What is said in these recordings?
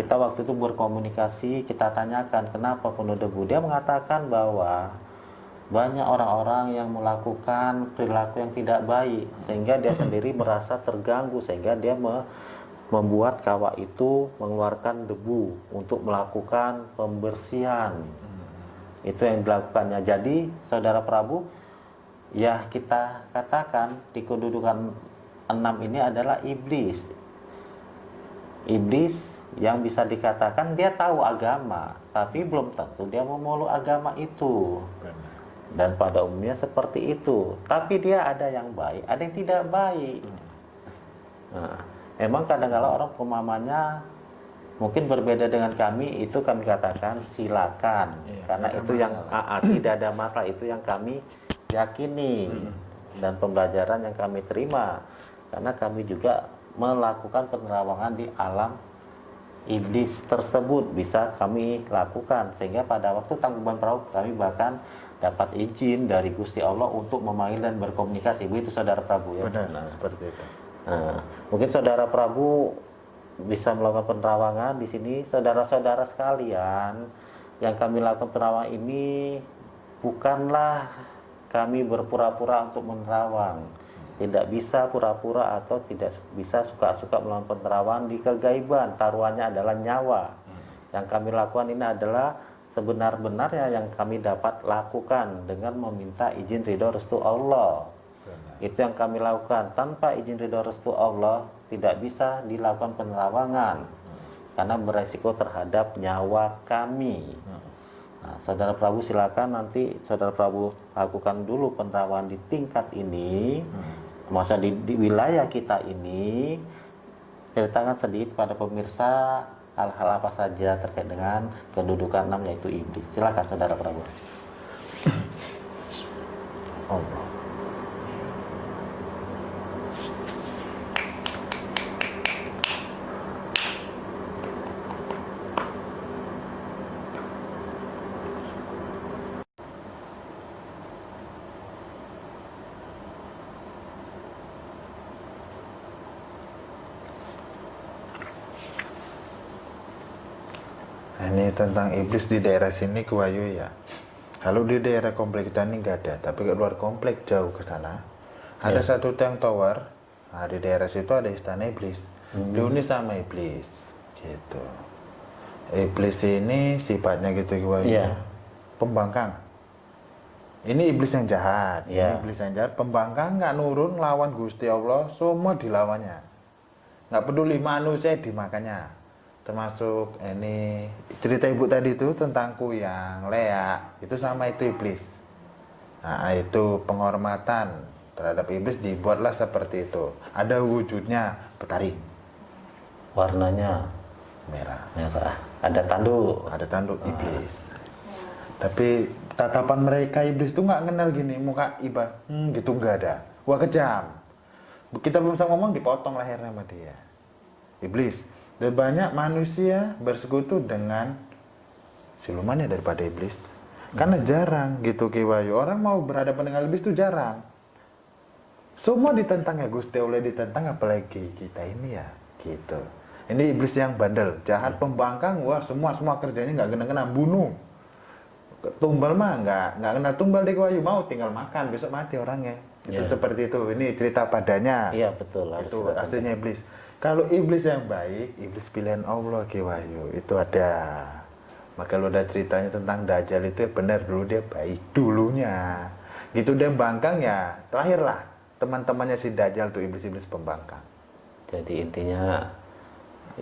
kita waktu itu berkomunikasi, kita tanyakan kenapa penuh debu. Dia mengatakan bahwa banyak orang-orang yang melakukan perilaku yang tidak baik, sehingga dia sendiri merasa terganggu, sehingga dia membuat kawah itu mengeluarkan debu untuk melakukan pembersihan. Itu yang dilakukannya. Jadi saudara Prabu, ya kita katakan di kedudukan 6 ini adalah iblis. Iblis yang bisa dikatakan dia tahu agama, tapi belum tentu dia memeluk agama itu. Dan pada umumnya seperti itu. Tapi dia ada yang baik, ada yang tidak baik. Nah, emang kadang-kadang orang pemahamannya mungkin berbeda dengan kami, itu kami katakan silakan. Karena itu yang tidak ada masalah, itu yang kami yakini. Dan pembelajaran yang kami terima. Karena kami juga melakukan penerawangan di alam iblis tersebut, bisa kami lakukan, sehingga pada waktu Tangkuban Perahu kami bahkan dapat izin dari Gusti Allah untuk memanggil dan berkomunikasi. Begitu saudara Prabu ya. Benar, seperti itu. Nah, mungkin saudara Prabu bisa melakukan penerawangan di sini. Saudara-saudara sekalian, yang kami lakukan penerawangan ini bukanlah kami berpura-pura untuk menerawang. Tidak bisa pura-pura atau tidak bisa suka-suka melakukan penerawangan di kegaiban. Taruhannya adalah nyawa. Yang kami lakukan ini adalah sebenar-benarnya yang kami dapat lakukan dengan meminta izin ridho restu Allah. Itu yang kami lakukan. Tanpa izin ridho restu Allah tidak bisa dilakukan penerawangan karena beresiko terhadap nyawa kami. Nah, saudara Prabu silakan nanti saudara Prabu lakukan dulu penerawangan di tingkat ini. Masa di wilayah kita ini, ceritakan sedikit pada pemirsa hal-hal apa saja terkait dengan kedudukan 6 yaitu iblis. Silakan saudara Prabu. Allah. Ini tentang iblis di daerah sini Kuwayu ya. Kalau di daerah komplek kita ini nggak ada, tapi ke luar komplek jauh ke sana ada satu tiang tower. Nah, di daerah situ ada istana iblis. Dihuni sama iblis, gitu. Iblis ini sifatnya gitu Kuwayu. Pembangkang. Ini iblis yang jahat. Ini iblis yang jahat. Pembangkang nggak nurun lawan Gusti Allah, semua dilawannya. Nggak peduli manusia dimakannya. Termasuk ini cerita ibu tadi itu tentang kuyang, leak, itu sama itu iblis. Nah, itu penghormatan terhadap iblis dibuatlah seperti itu. Ada wujudnya petari. Warnanya merah. Ada tanduk Iblis. Tapi tatapan mereka iblis itu nggak kenal gini, muka iba, gitu nggak ada. Wah kejam. Kita belum bisa ngomong dipotong lehernya sama dia. Iblis. Dan banyak manusia bersekutu dengan silumannya daripada iblis. Karena jarang gitu Kiwayu. Orang mau berhadapan dengan iblis itu jarang. Semua ditentang ya Gusti Allah ditentang, apalagi kita ini ya gitu. Ini iblis yang bandel, jahat, pembangkang. Wah semua kerjanya nggak kena bunuh. Tumbal mah nggak kena tumbal di Kiwayu, mau tinggal makan besok mati orangnya. Itu seperti itu. Ini cerita padanya. Iya betul. Itu aslinya iblis. Kalau iblis yang baik, iblis pilihan Allah Kiwayu, itu ada. Maka kalau ada ceritanya tentang Dajjal itu benar dulu dia baik dulunya. Gitu dia bangkang ya, terakhirlah teman-temannya si Dajjal tuh iblis-iblis pembangkang. Jadi intinya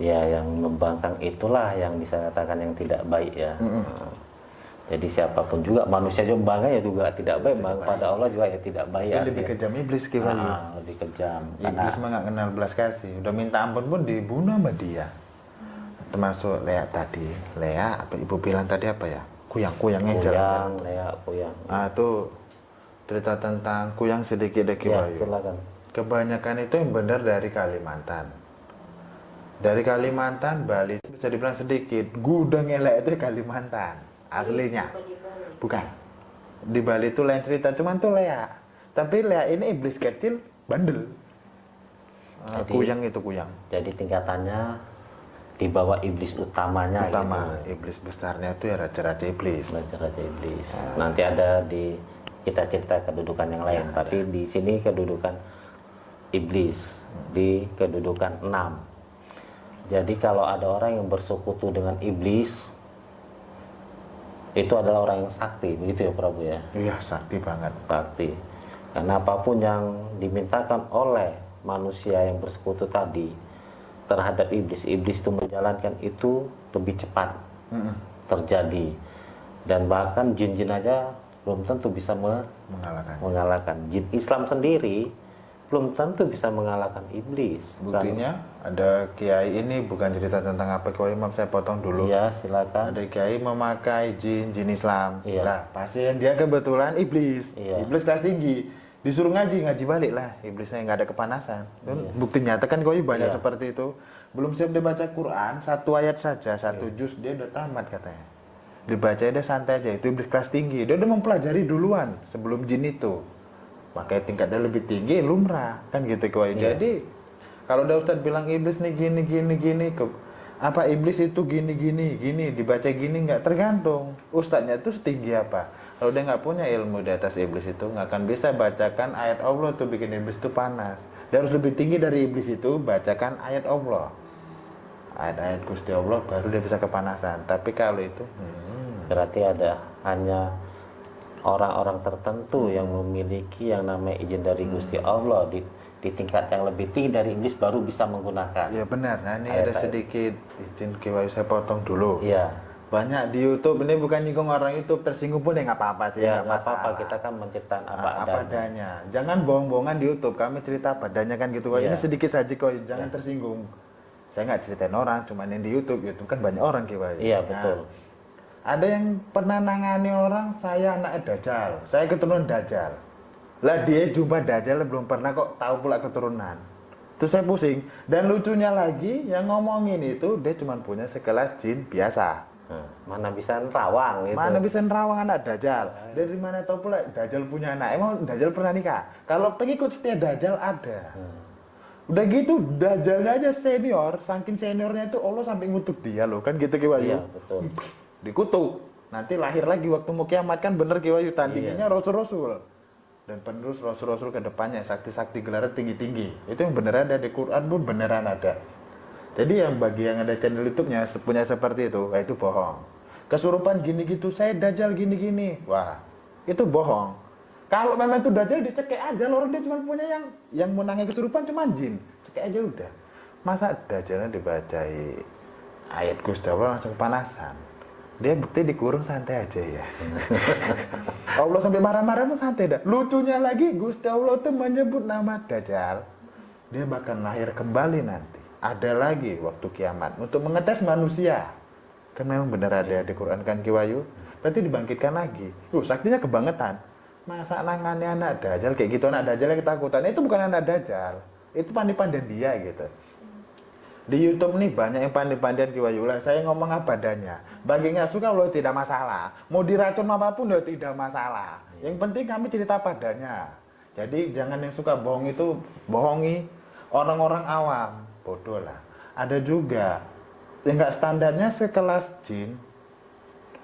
ya yang membangkang itulah yang bisa katakan yang tidak baik ya. Jadi siapapun juga manusia juga bangga ya juga tidak baik, pada Allah juga ya tidak baik. Itu lebih kejam iblis Kiwayu. Lebih kejam. Iblis mah nggak kenal belas kasih, udah minta ampun pun dibunuh sama dia. Termasuk Lea tadi, Lea apa ibu bilang tadi apa ya? Kuyang-kuyangnya jalan. Kuyang. Ah itu cerita tentang kuyang sedikit deh Kiwayu. Silakan. Kebanyakan itu yang benar dari Kalimantan. Dari Kalimantan, Bali itu bisa dibilang sedikit. Gudang elek itu Kalimantan. Aslinya bukan di Bali itu lain cerita, cuman tuh Lea, tapi Lea ini iblis kecil bandel. Kuyang itu kuyang. Jadi tingkatannya di bawah iblis utamanya Utama gitu. iblis besarnya itu ya raja-raja iblis. Raja-raja iblis. Nanti ada di kita cerita kedudukan yang lain, tapi di sini kedudukan iblis di kedudukan 6. Jadi kalau ada orang yang bersekutu dengan iblis, itu adalah orang yang sakti, begitu ya Prabu ya? Iya, sakti banget. Sakti. Karena apapun yang dimintakan oleh manusia yang bersekutu tadi terhadap iblis, iblis itu menjalankan itu lebih cepat terjadi. Dan bahkan jin-jin aja belum tentu bisa mengalahkan. Jin Islam sendiri belum tentu bisa mengalahkan iblis. Buktinya ada kiai, ini bukan cerita tentang apa Kiai Imam, saya potong dulu. Iya, silakan. Ada kiai memakai jin Islam. Iya. Nah, pasien dia kebetulan iblis. Iya. Iblis kelas tinggi. Disuruh ngaji balik lah. Iblisnya nggak ada kepanasan. Bukti nyata kan Kiai banyak Iya. seperti itu. Belum siap dibaca Quran, 1 ayat saja, 1 juz dia udah tamat katanya. Dibaca dia santai aja, itu iblis kelas tinggi. Dia udah mempelajari duluan sebelum jin itu. Makanya tingkatnya lebih tinggi, lumrah kan gitu Kiai. Iya. Jadi kalau udah Ustadz bilang iblis nih gini, apa iblis itu gini, dibaca gini, nggak tergantung ustadznya itu setinggi apa. Kalau dia nggak punya ilmu di atas iblis itu, nggak akan bisa bacakan ayat Allah tuh bikin iblis itu panas. Dia harus lebih tinggi dari iblis itu, bacakan ayat Allah, ayat-ayat Gusti Allah, baru dia bisa kepanasan. Tapi kalau itu Berarti ada hanya orang-orang tertentu yang memiliki yang namanya izin dari Gusti Allah di tingkat yang lebih tinggi dari iblis baru bisa menggunakan. ya benar. Nah ini Ayat-ayat. ada sedikit izin Kiai, saya potong dulu. Iya. Banyak di YouTube, ini bukan nyinggung orang YouTube, tersinggung pun ya nggak apa-apa sih. Ya, nggak nggak apa-apa, masalah. kita kan menceritakan apa apa adanya. adanya. Jangan bohong-bohongan di YouTube, kami cerita apa adanya kan gitu. Iya. Ini sedikit saja kok, jangan tersinggung. Saya nggak ceritain orang, cuman yang di YouTube kan banyak orang Kiai. Iya, betul. Ada yang pernah nangani orang, saya anak Dajjal, saya keturunan Dajjal. Lah dia jumpa Dajjal belum pernah kok tahu pula keturunan. Terus saya pusing. Dan lucunya lagi, yang ngomongin itu dia cuma punya sekelas jin biasa. Mana bisa nerawang gitu. Mana bisa nerawang anak Dajjal? Dari mana tahu pula Dajjal punya anak? Emang Dajjal pernah nikah? Kalau pengikut setia Dajjal ada. Udah gitu Dajjalnya aja senior, saking seniornya itu Allah sampai ngutuk dia loh, kan gitu Ki Wahyu. Iya, betul. Dikutuk. Nanti lahir lagi waktu mau kiamat kan bener Ki Wahyu, tandingannya rasul-rasul. Dan penerus rasul-rasul ke depannya, sakti-sakti gelarnya tinggi-tinggi. Itu yang beneran ada di Quran pun beneran ada. Jadi yang bagi yang ada channel YouTube-nya punya seperti itu, wah itu bohong. Kesurupan gini gitu, saya Dajjal gini-gini. Wah, itu bohong. Kalau memang itu Dajjal dicekek aja, orang dia cuma punya yang menangnya kesurupan cuma jin. Cekek aja udah. Masa Dajjalnya dibacai ayat Gusti Allah langsung panasan. Dia bukti dikurung santai aja ya. Allah sampai marah-marah pun santai dah. Lucunya lagi Gusti Allah tuh menyebut nama Dajjal. Dia bakal lahir kembali nanti. Ada lagi waktu kiamat untuk mengetes manusia. Kan memang benar ada di Quran kan Ki Wahyu. Nanti dibangkitkan lagi. Saktinya kebangetan. Masa nangani anak Dajjal kayak gitu, anak Dajjal yang ketakutan. Itu bukan anak Dajjal. Itu pandai-pandai dia gitu. Di YouTube nih banyak yang pandai-pandaian Ki Wahyu lah. Saya ngomong apa adanya. Bagi nggak suka lo tidak masalah. Mau diracun apapun lo tidak masalah. Yang penting kami cerita padanya. Jadi jangan yang suka bohong itu bohongi orang-orang awam. Bodoh lah. Ada juga yang nggak standarnya sekelas jin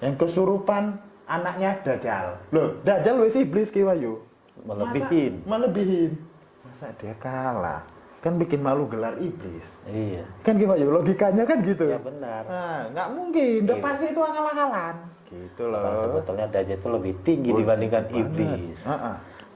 yang kesurupan anaknya Dajjal. Loh, Dajjal wes iblis Ki Wahyu. Melebihin. Masa dia kalah? Kan bikin malu gelar iblis. Iya. Kan gimana logikanya kan gitu. Ya benar. Nah, nggak mungkin, udah Iya. pasti itu akal-akalan. Gitu loh. Bahkan sebetulnya Dajjal itu lebih tinggi dibandingkan iblis.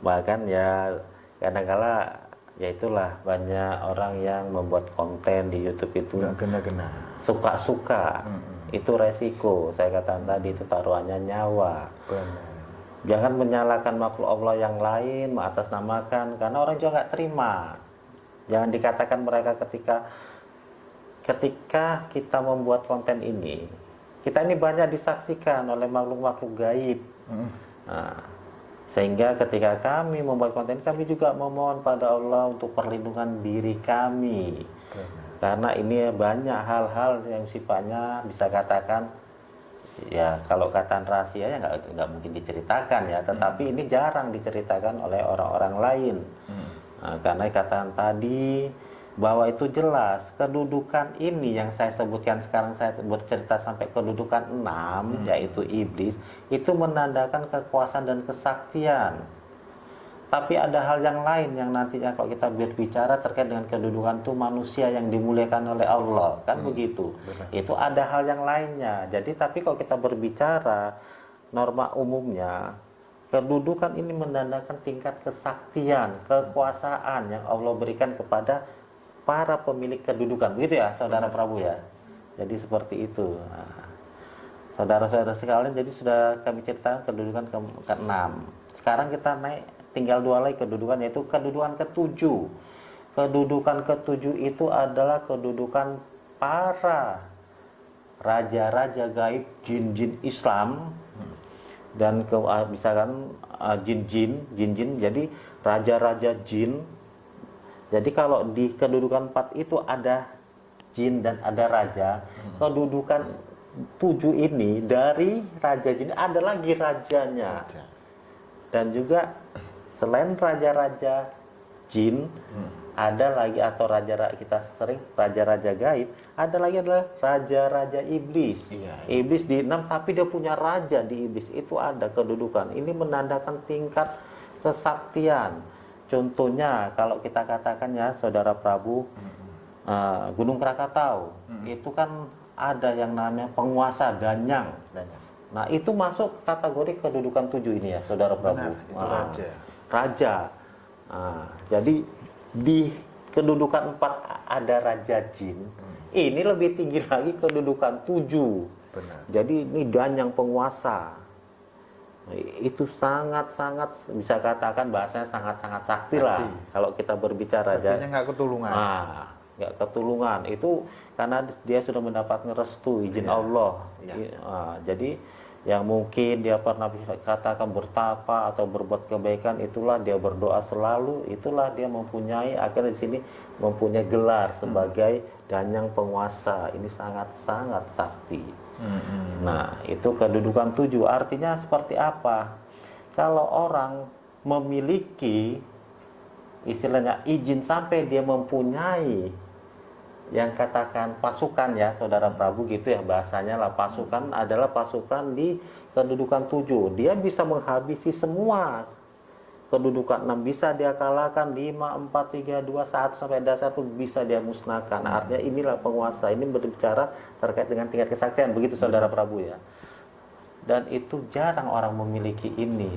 Bahkan ya kadang-kala ya itulah banyak orang yang membuat konten di YouTube itu Nggak gena-gena. suka-suka. Itu resiko. Saya katakan tadi itu taruhannya nyawa. Benar. Jangan menyalahkan makhluk Allah yang lain, mengatasnamakan, karena orang juga nggak terima. Jangan dikatakan mereka ketika kita membuat konten ini, kita ini banyak disaksikan oleh makhluk-makhluk gaib. Nah, sehingga ketika kami membuat konten, kami juga memohon pada Allah untuk perlindungan diri kami. Karena ini banyak hal-hal yang sifatnya bisa katakan, ya kalau kata rahasia ya nggak mungkin diceritakan ya, tetapi ini jarang diceritakan oleh orang-orang lain. Nah, karena katakan tadi bahwa itu jelas kedudukan ini yang saya sebutkan sekarang, saya bercerita sampai kedudukan 6 yaitu iblis, itu menandakan kekuasaan dan kesaktian. Tapi ada hal yang lain yang nantinya kalau kita berbicara terkait dengan kedudukan itu manusia yang dimuliakan oleh Allah, kan begitu. Benar. Itu ada hal yang lainnya. Jadi tapi kalau kita berbicara norma umumnya, kedudukan ini menandakan tingkat kesaktian, kekuasaan yang Allah berikan kepada para pemilik kedudukan, begitu ya, saudara Prabu ya. Jadi seperti itu. Nah, saudara-saudara sekalian, jadi sudah kami ceritakan kedudukan ke-6. Sekarang kita naik tinggal 2 lagi kedudukan, yaitu kedudukan ke-7. Kedudukan ke-7 itu adalah kedudukan para raja-raja gaib jin-jin Islam dan misalkan jin-jin, jadi raja-raja jin. Jadi kalau di kedudukan 4 itu ada jin dan ada raja, kedudukan 7 ini dari raja jin ada lagi rajanya. Dan juga selain raja-raja jin, ada lagi, atau kita sering raja-raja gaib, ada lagi adalah raja-raja iblis. Iblis di 6 tapi dia punya raja di iblis, itu ada kedudukan. Ini menandakan tingkat kesaktian. Contohnya kalau kita katakan ya saudara Prabu, Gunung Krakatau, itu kan ada yang namanya penguasa Danyang. Nah itu masuk kategori kedudukan 7 ini ya saudara Prabu. Benar, itu raja. Raja. Jadi di kedudukan 4 ada raja jin. Ini lebih tinggi lagi kedudukan 7. Benar. Jadi ini Danyang penguasa. Itu sangat-sangat, bisa katakan bahasanya sangat-sangat sakti lah kalau kita berbicara. Saktinya nggak ketulungan. Nggak ketulungan itu karena dia sudah mendapatkan restu izin Allah. Jadi yang mungkin dia pernah katakan bertapa atau berbuat kebaikan, itulah dia berdoa selalu, itulah dia mempunyai, akhirnya di sini mempunyai gelar sebagai Danyang penguasa. Ini sangat-sangat sakti. Nah itu kedudukan 7 artinya seperti apa? Kalau orang memiliki istilahnya izin sampai dia mempunyai yang katakan pasukan ya saudara Prabu gitu ya bahasanya lah, pasukan adalah pasukan di kedudukan 7, dia bisa menghabisi semua kedudukan 6, bisa dia kalahkan 5, 4, 3, 2, 1 sampai dasar itu bisa dia musnahkan. Artinya inilah penguasa, ini berbicara terkait dengan tingkat kesaktian, begitu saudara Prabu ya. Dan itu jarang orang memiliki ini.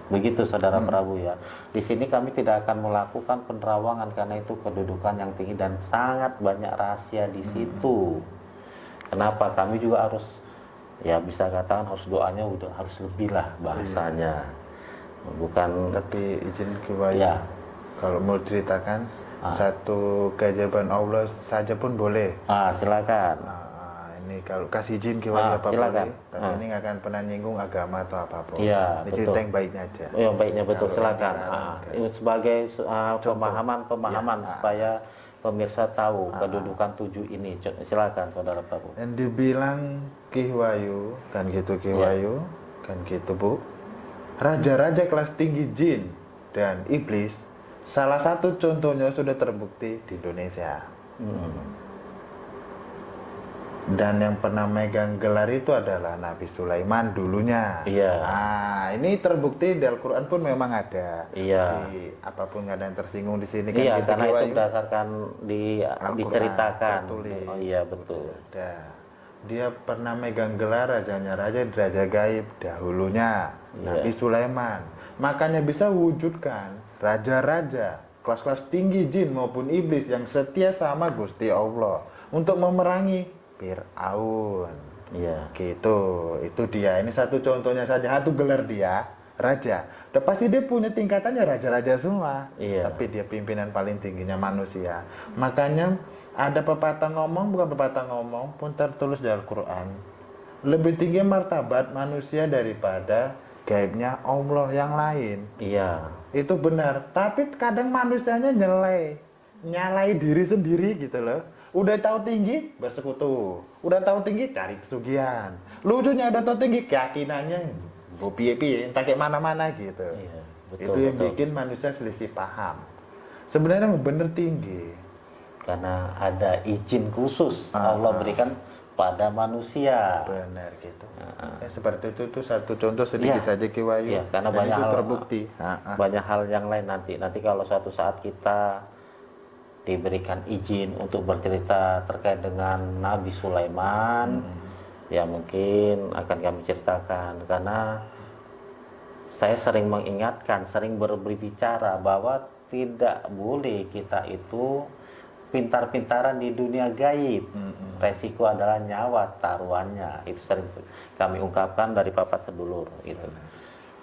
Begitu saudara Prabu ya. Di sini kami tidak akan melakukan penerawangan karena itu kedudukan yang tinggi dan sangat banyak rahasia di situ. Kenapa? Kami juga harus ya bisa katakan harus doanya udah harus lebih lah bahasanya. Bukan, tapi izin Kiwai ya. Kalau mau ceritakan satu keajaiban Allah saja pun boleh. Silakan. Ini kalau kasih izin Kiwai apa silakan. boleh, tapi ini nggak akan pernah nyinggung agama atau apapun. Iya, ini betul. cerita yang baiknya aja. Yang baiknya betul, Kalau silakan. ini Ini sebagai pemahaman supaya pemirsa tahu kedudukan 7 ini. Silakan saudara Prabu. Dan dibilang Kiwayu kan gitu Kiwayu kan gitu Bu. Raja-raja kelas tinggi jin dan iblis, salah satu contohnya sudah terbukti di Indonesia. Dan yang pernah megang gelar itu adalah Nabi Sulaiman dulunya. Nah, ini terbukti di Al-Quran pun memang ada. Di, apapun nggak ada yang tersinggung di sini kan. Gitu, Karena itu berdasarkan diceritakan. Tertulis. Betul. Dia pernah megang gelar rajanya raja gaib dahulunya. Nabi Sulaiman. Makanya bisa wujudkan raja-raja kelas-kelas tinggi jin maupun iblis yang setia sama Gusti Allah untuk memerangi Fir'aun. Gitu. Itu dia. Ini satu contohnya saja. Satu gelar dia raja. Dan pasti dia punya tingkatannya raja-raja semua. Tapi dia pimpinan paling tingginya manusia. Makanya ada pepatah ngomong, bukan pepatah ngomong, pun tertulis di Al-Quran. Lebih tinggi martabat manusia daripada gaibnya Allah yang lain. Itu benar. Tapi kadang manusianya nyalai diri sendiri gitu loh. Udah tahu tinggi, bersekutu. Udah tahu tinggi, cari pesugihan. Lucunya udah tahu tinggi, keyakinannya piye-piye, entah kayak mana-mana gitu. Itu yang bikin manusia selisih paham. Sebenarnya bener tinggi. karena ada izin khusus Allah berikan pada manusia. Benar gitu. Ya, seperti itu satu contoh sedikit saja Ki Wahyu. Iya, karena Dan banyak itu hal terbukti. banyak hal yang lain nanti kalau suatu saat kita diberikan izin untuk bercerita terkait dengan Nabi Sulaiman, ya mungkin akan kami ceritakan, karena saya sering mengingatkan, sering berbicara bahwa tidak boleh kita itu pintar-pintaran di dunia gaib. Resiko adalah nyawa taruhannya. Itu sering kami ungkapkan dari Papa Sedulur gitu.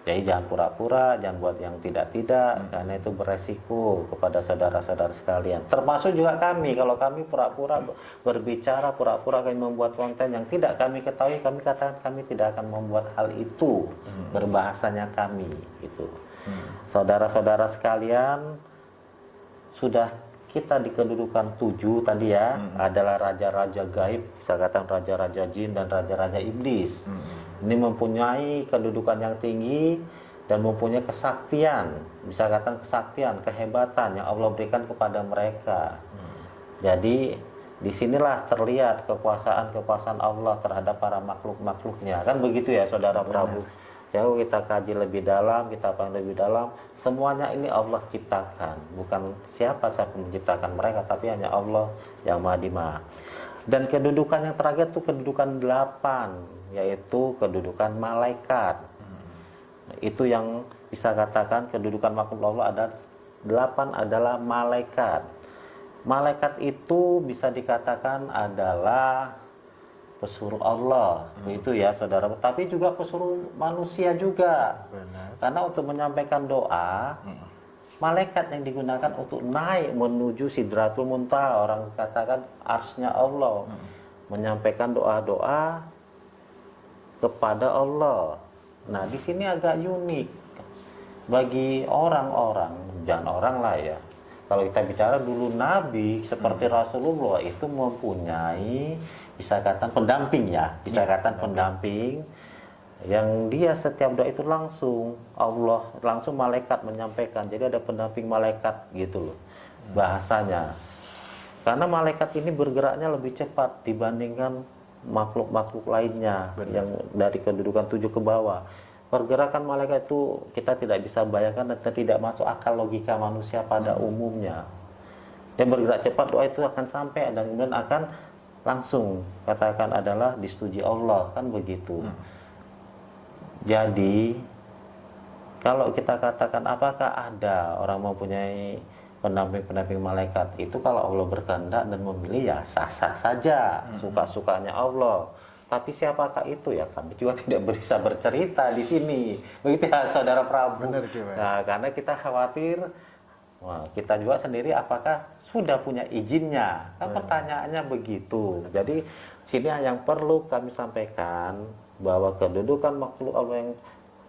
Jadi jangan pura-pura, jangan buat yang tidak-tidak, karena itu beresiko kepada saudara-saudara sekalian. Termasuk juga kami, kalau kami pura-pura berbicara, pura-pura kami membuat konten yang tidak kami ketahui, kami katakan kami tidak akan membuat hal itu. Berbahasanya kami itu. Saudara-saudara sekalian, sudah kita di kedudukan 7 tadi ya, adalah raja-raja gaib, bisa katakan raja-raja jin dan raja-raja iblis. Ini mempunyai kedudukan yang tinggi dan mempunyai kesaktian, bisa katakan kesaktian, kehebatan yang Allah berikan kepada mereka. Jadi disinilah terlihat kekuasaan Allah terhadap para makhluk-makhluknya, kan begitu ya Saudara Prabu. Jauh kita kaji lebih dalam, kita paham lebih dalam, semuanya ini Allah ciptakan, bukan siapa menciptakan mereka, tapi hanya Allah yang Maha di Maha. Dan kedudukan yang terakhir itu kedudukan 8, yaitu kedudukan malaikat. Itu yang bisa katakan kedudukan makhluk Allah ada 8 adalah malaikat. Malaikat itu bisa dikatakan adalah pesuruh Allah, itu ya saudara. Tapi juga pesuruh manusia juga. Benar. Karena untuk menyampaikan doa, malaikat yang digunakan untuk naik menuju Sidratul Muntaha, orang katakan arsy-nya Allah, menyampaikan doa-doa kepada Allah. Nah, di sini agak unik bagi orang-orang, jangan orang lah ya. Kalau kita bicara dulu Nabi seperti Rasulullah itu mempunyai, bisa katakan pendamping ya, bisa katakan pendamping yang dia setiap doa itu langsung Allah, langsung malaikat menyampaikan. Jadi ada pendamping malaikat gitu loh bahasanya. Karena malaikat ini bergeraknya lebih cepat dibandingkan makhluk-makhluk lainnya. Yang dari kedudukan 7 ke bawah. Pergerakan malaikat itu kita tidak bisa bayangkan dan tidak masuk akal logika manusia pada umumnya. Dia bergerak cepat, doa itu akan sampai dan kemudian akan langsung katakan adalah disetujui Allah, kan begitu. Jadi kalau kita katakan apakah ada orang mempunyai pendamping-pendamping malaikat, itu kalau Allah berkehendak dan memilih ya sah-sah saja, suka-sukanya Allah. Tapi siapakah itu ya kami juga tidak bisa bercerita di sini. Begitu ya Saudara Prabu. Benar, nah, karena kita khawatir, kita juga sendiri apakah sudah punya izinnya. Kan pertanyaannya begitu. Jadi sini yang perlu kami sampaikan bahwa kedudukan makhluk Allah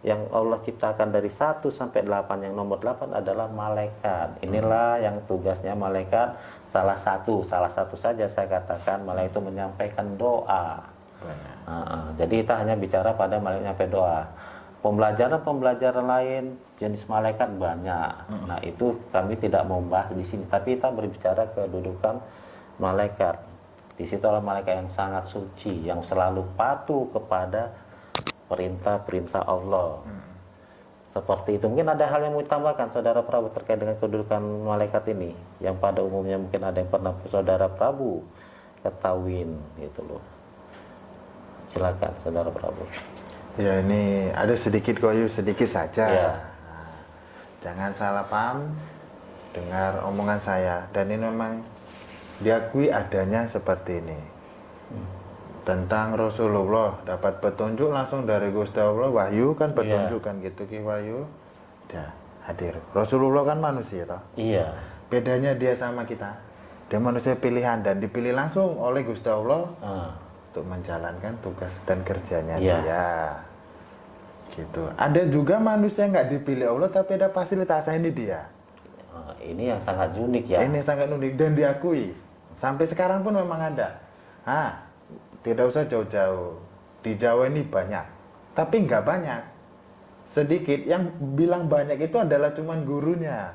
yang Allah ciptakan dari 1 sampai 8, yang nomor 8 adalah malaikat. Inilah yang tugasnya malaikat, salah satu saja saya katakan, malaikat itu menyampaikan doa. Jadi kita hanya bicara pada malaikat nyampe doa. Pembelajaran lain jenis malaikat banyak. Nah, itu kami tidak membahas di sini, tapi kita berbicara kedudukan malaikat. Di situ adalah malaikat yang sangat suci, yang selalu patuh kepada perintah-perintah Allah. Seperti itu. Mungkin ada hal yang mau ditambahkan Saudara Prabu terkait dengan kedudukan malaikat ini, yang pada umumnya mungkin ada yang pernah Saudara Prabu ketahuin gitu loh. Silakan Saudara Prabu. Ya, ini ada sedikit koyu, sedikit saja. Ya. Jangan salah paham dengar omongan saya, dan ini memang diakui adanya seperti ini. Tentang Rasulullah dapat petunjuk langsung dari Gusti Allah, wahyu kan petunjuk kan gitu Ki Wahyu. Dah hadir. Rasulullah kan manusia toh. Iya. Bedanya dia sama kita. Dia manusia pilihan dan dipilih langsung oleh Gusti Allah untuk menjalankan tugas dan kerjanya dia. Gitu. Ada juga manusia nggak dipilih Allah tapi ada fasilitasnya, ini dia. Ini yang sangat unik ya. Ini sangat unik dan diakui. Sampai sekarang pun memang ada. Tidak usah jauh-jauh. Di Jawa ini banyak. Tapi nggak banyak. Sedikit. Yang bilang banyak itu adalah cuman gurunya.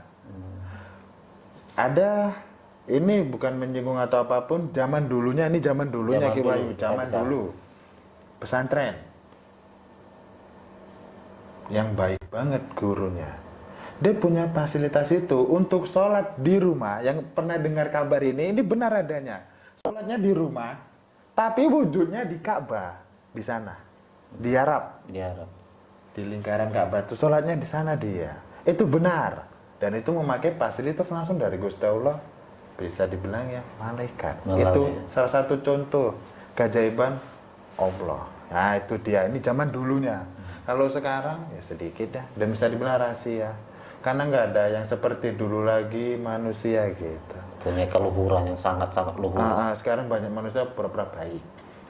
Ada Ini bukan menyinggung atau apapun, zaman dulunya ini zaman dulunya Zaman Ki Wahyu, dulu, zaman betul. dulu. Pesantren yang baik banget gurunya. Dia punya fasilitas itu untuk sholat di rumah. Yang pernah dengar kabar ini benar adanya. Sholatnya di rumah, tapi wujudnya di Ka'bah, di sana, di Arab, Di Arab. di lingkaran Ka'bah itu sholatnya di sana dia. Itu benar. Dan itu memakai fasilitas langsung dari Gusti Allah. Bisa dibilang ya malaikat. Malaikat. Itu salah satu contoh keajaiban Allah. Nah itu dia, ini zaman dulunya. Kalau sekarang ya sedikit ya, dan bisa dibilang rahasia. Karena nggak ada yang seperti dulu lagi manusia gitu. Punya keluhuran yang sangat-sangat luhur. Sekarang banyak manusia pura-pura baik.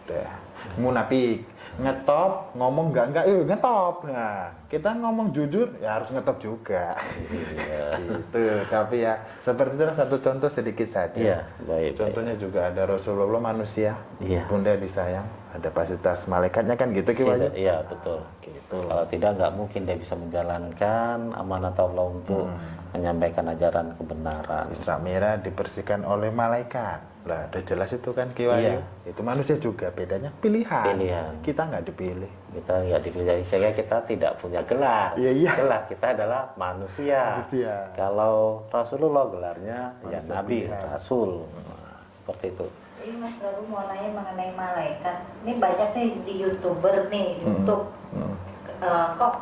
Udah. Munafik, ngetop, ngomong enggak, ngetop. Nah, kita ngomong jujur ya harus ngetop juga. Iya. Gitu. Tapi ya seperti itu satu contoh sedikit saja. Iya, baik. Contohnya juga ada Rasulullah manusia, Iya. bunda disayang, ada fasilitas malaikatnya kan gitu Ki Wahyu? Iya, betul. Gitu. Kalau tidak, nggak mungkin dia bisa menjalankan amanat Allah untuk menyampaikan ajaran kebenaran. Isra Mi'raj dibersihkan oleh malaikat. Lah, udah jelas itu kan Ki Wahyu. Iya. Itu manusia juga, bedanya pilihan. Pilihan. Kita nggak dipilih. Kita nggak dipilih, sehingga kita tidak punya gelar. Iya, iya. Gelar kita adalah manusia. Manusia. Kalau Rasulullah gelarnya ya Manusia Nabi, pilihan. Rasul. Nah, seperti itu. Jadi Mas Baru mau nanya mengenai malaikat. Ini banyak nih di YouTuber nih, YouTube. Kok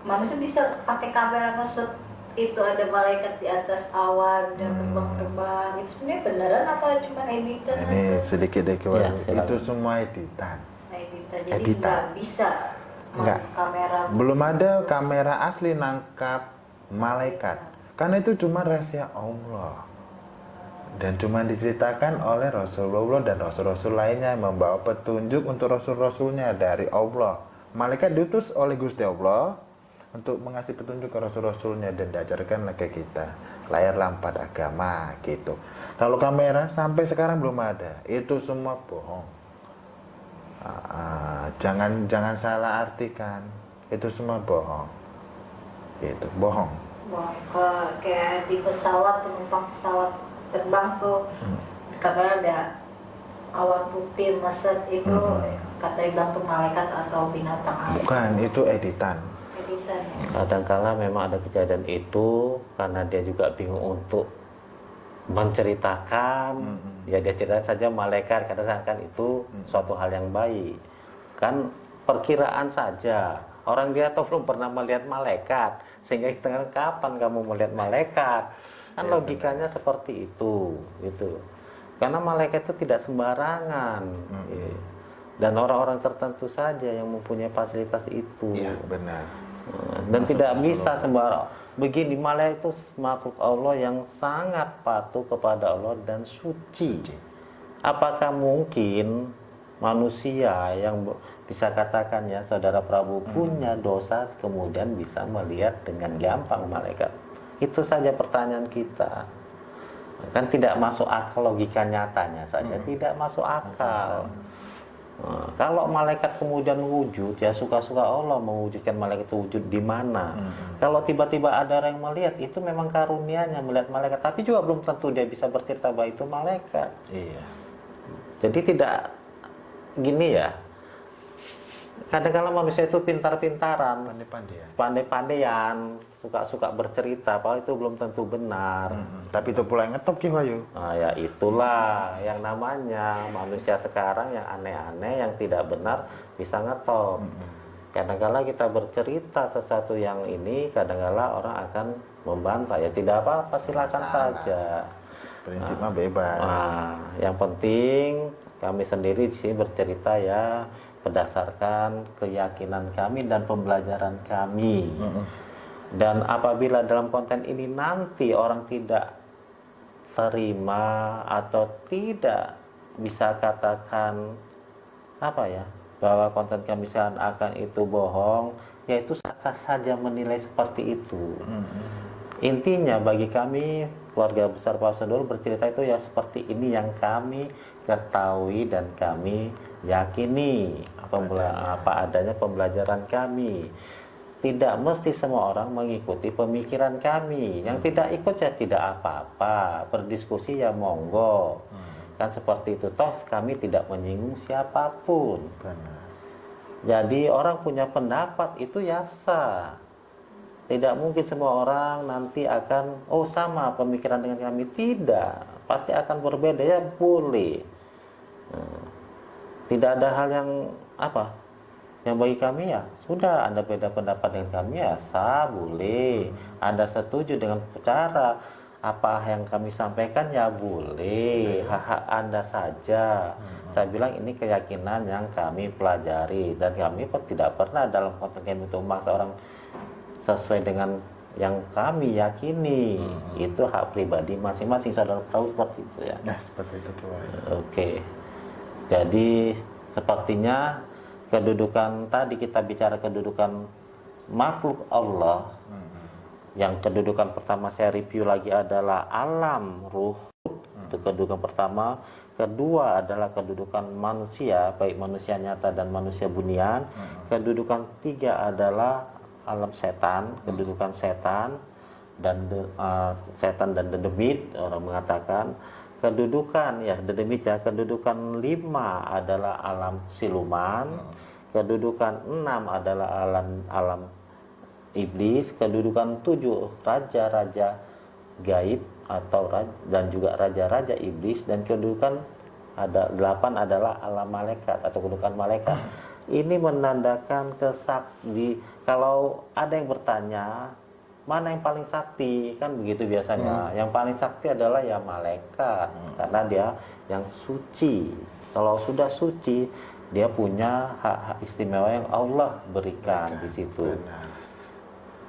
manusia bisa pakai kamera nge-shoot itu ada malaikat di atas awan dan terbang-terbang. Itu sebenarnya beneran atau cuma editan? Ini sedikit deh Ki Wahyu. Ya, silakan. Itu semua editan. Editan. Jadi Editan. nggak bisa Nggak. kamera. Belum ada kamera asli nangkap malaikat. Karena itu cuma rahasia Allah. Dan cuma diceritakan oleh Rasulullah dan Rasul-Rasul lainnya yang membawa petunjuk untuk Rasul-Rasulnya dari Allah. Malaikat diutus oleh Gusti Allah untuk mengasih petunjuk ke Rasul-Rasulnya dan diajarkan ke kita. Layar lampat agama gitu. Kalau kamera sampai sekarang belum ada. Itu semua bohong. Jangan salah artikan. Itu semua bohong. Gitu, bohong. Wah, kayak di pesawat, penumpang pesawat terbang tuh kamera ada awan putih meset itu kata bilang tuh malaikat atau binatang air. Bukan, itu editan. Editan ya. Kadangkala memang ada kejadian itu karena dia juga bingung untuk menceritakan. Ya dia ceritakan saja malaikat, kadang kan itu suatu hal yang baik. Kan perkiraan saja. Orang dia tuh belum pernah melihat malaikat, sehingga kita kapan kamu melihat malaikat? Kan Ya, logikanya seperti itu, gitu. Karena malaikat itu tidak sembarangan. Dan orang-orang tertentu saja yang mempunyai fasilitas itu. Iya, benar. Dan tidak bisa sembarang. Begini, malaikat itu makhluk Allah yang sangat patuh kepada Allah dan suci. Apakah mungkin manusia yang bisa katakan ya saudara Prabu punya dosa kemudian bisa melihat dengan gampang malaikat? Itu saja pertanyaan kita. Kan tidak masuk akal, logika nyatanya saja tidak masuk akal. Nah, kalau malaikat kemudian wujud, ya suka-suka Allah mewujudkan malaikat itu wujud di mana. Kalau tiba-tiba ada orang yang melihat, itu memang karunia-Nya melihat malaikat, tapi juga belum tentu dia bisa bercerita bahwa itu malaikat. Iya. Jadi tidak gini ya. Kadang-kadang manusia itu pintar-pintaran, Pandai-pandai. pandai-pandaian, suka-suka bercerita, padahal itu belum tentu benar. Tapi itu pula yang ngetop Ki Wahyu. Nah, ya itulah yang namanya manusia sekarang yang aneh-aneh, yang tidak benar bisa ngetop. Kadang-kala kita bercerita sesuatu yang ini, kadang-kala orang akan membantah. Ya tidak apa-apa, silakan saja. Prinsip mah bebas. Nah, yang penting kami sendiri di sini bercerita ya berdasarkan keyakinan kami dan pembelajaran kami. Dan apabila dalam konten ini nanti orang tidak terima atau tidak bisa katakan apa ya, bahwa konten kami seakan itu bohong, yaitu sah-sah saja menilai seperti itu. Intinya bagi kami keluarga besar Pak Saudul bercerita itu ya seperti ini yang kami ketahui dan kami yakini apa adanya pembelajaran kami. tidak mesti semua orang mengikuti pemikiran kami. Yang tidak ikut ya tidak apa-apa, berdiskusi ya monggo. Kan seperti itu, toh kami tidak menyinggung siapapun. Benar. Jadi orang punya pendapat itu ya sah. Tidak mungkin semua orang nanti akan oh sama pemikiran dengan kami, tidak. Pasti akan berbeda, ya boleh. Tidak ada hal yang apa yang bagi kami ya sudah, Anda beda pendapat dengan kami ya sah, boleh. Anda setuju dengan cara apa yang kami sampaikan ya boleh, hak-hak Anda saja. Saya bilang ini keyakinan yang kami pelajari, dan kami pun tidak pernah dalam konteks kami itu memaksa orang sesuai dengan yang kami yakini. Itu hak pribadi masing-masing, saudara tahu seperti itu ya. Nah, seperti itu Kiai. Oke. Jadi sepertinya kedudukan tadi kita bicara kedudukan makhluk Allah. Yang kedudukan pertama saya review lagi adalah alam ruh. Itu kedudukan pertama. Kedua adalah kedudukan manusia, baik manusia nyata dan manusia bunian. Kedudukan tiga adalah alam setan, kedudukan setan dan setan dan dedemit, orang mengatakan. Kedudukan ya dedemit ya, kedudukan 5 adalah alam siluman, kedudukan 6 adalah alam iblis, kedudukan 7 raja-raja gaib atau dan juga raja-raja iblis, dan kedudukan ada 8 adalah alam malaikat atau kedudukan malaikat. Ini menandakan kesakti. Kalau ada yang bertanya mana yang paling sakti, kan begitu biasanya. Yang paling sakti adalah ya malaikat, karena dia yang suci. Kalau sudah suci, dia punya hak-hak istimewa yang Allah berikan di situ.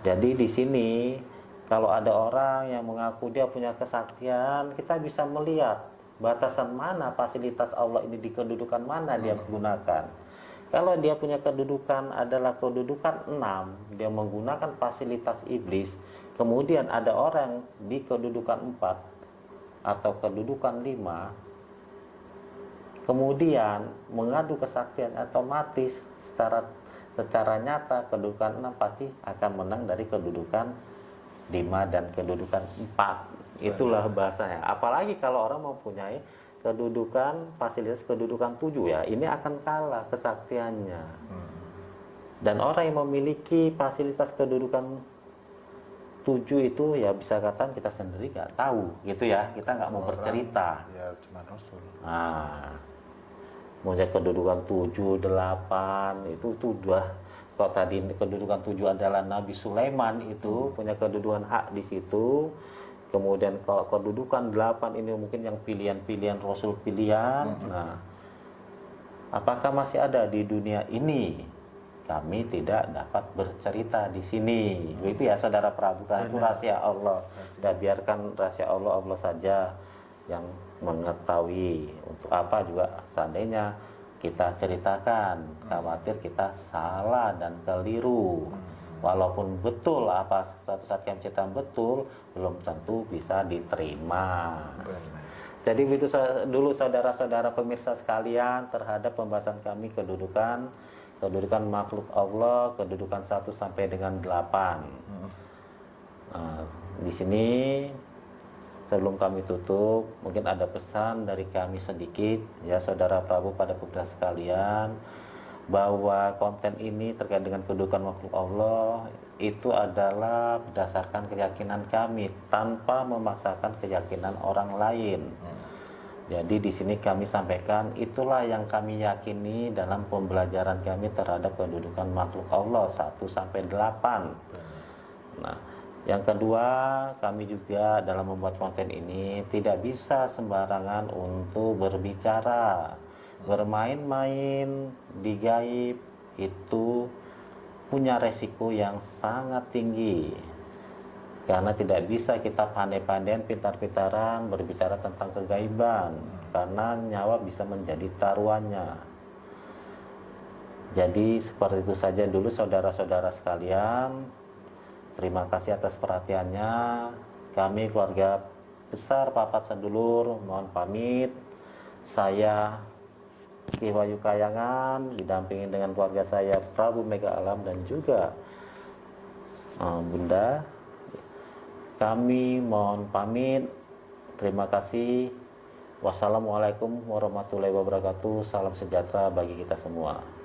Jadi di sini kalau ada orang yang mengaku dia punya kesaktian, kita bisa melihat batasan mana fasilitas Allah ini, di kedudukan mana dia gunakan. Kalau dia punya kedudukan adalah kedudukan 6, dia menggunakan fasilitas iblis. Kemudian ada orang di kedudukan 4 atau kedudukan 5, kemudian mengadu kesaktian, otomatis secara nyata kedudukan 6 pasti akan menang dari kedudukan 5 dan kedudukan 4. Itulah bahasanya. Apalagi kalau orang mempunyai kedudukan fasilitas kedudukan 7 ya, ini akan kalah kesaktiannya. Dan orang yang memiliki fasilitas kedudukan 7 itu ya bisa katakan kita sendiri nggak tahu gitu ya, kita nggak mau bercerita. Ya cuma Rasul. Nah, punya kedudukan 7, 8 itu udah. Kalau tadi kedudukan 7 adalah Nabi Sulaiman, itu punya kedudukan hak di situ. Kemudian kalau kedudukan 8 ini mungkin yang pilihan-pilihan Rasul pilihan. Nah, apakah masih ada di dunia ini? Kami tidak dapat bercerita di sini. Itu ya saudara Prabu, kan itu rahasia Allah. Dan biarkan rahasia Allah, Allah saja yang mengetahui. Untuk apa juga seandainya kita ceritakan, khawatir kita salah dan keliru. Walaupun betul apa suatu saat yang cerita betul, belum tentu bisa diterima. Jadi begitu dulu saudara-saudara pemirsa sekalian terhadap pembahasan kami kedudukan makhluk Allah, kedudukan 1 sampai dengan 8. Nah, di sini sebelum kami tutup, mungkin ada pesan dari kami sedikit ya saudara Prabu pada pemirsa sekalian, bahwa konten ini terkait dengan kedudukan makhluk Allah itu adalah berdasarkan keyakinan kami tanpa memaksakan keyakinan orang lain. Jadi di sini kami sampaikan itulah yang kami yakini dalam pembelajaran kami terhadap kedudukan makhluk Allah 1 sampai 8. Nah, yang kedua, kami juga dalam membuat konten ini tidak bisa sembarangan untuk berbicara. Bermain-main di gaib itu punya resiko yang sangat tinggi, karena tidak bisa kita pandai-pandaian, pintar-pintaran berbicara tentang kegaiban, karena nyawa bisa menjadi taruhannya. Jadi seperti itu saja dulu saudara-saudara sekalian. Terima kasih atas perhatiannya. Kami keluarga besar Papat Sedulur mohon pamit. Saya Ki Wahyu Kayangan didampingi dengan keluarga saya Prabu Mega Alam dan juga Bunda. Kami mohon pamit. Terima kasih. Wassalamualaikum warahmatullahi wabarakatuh. Salam sejahtera bagi kita semua.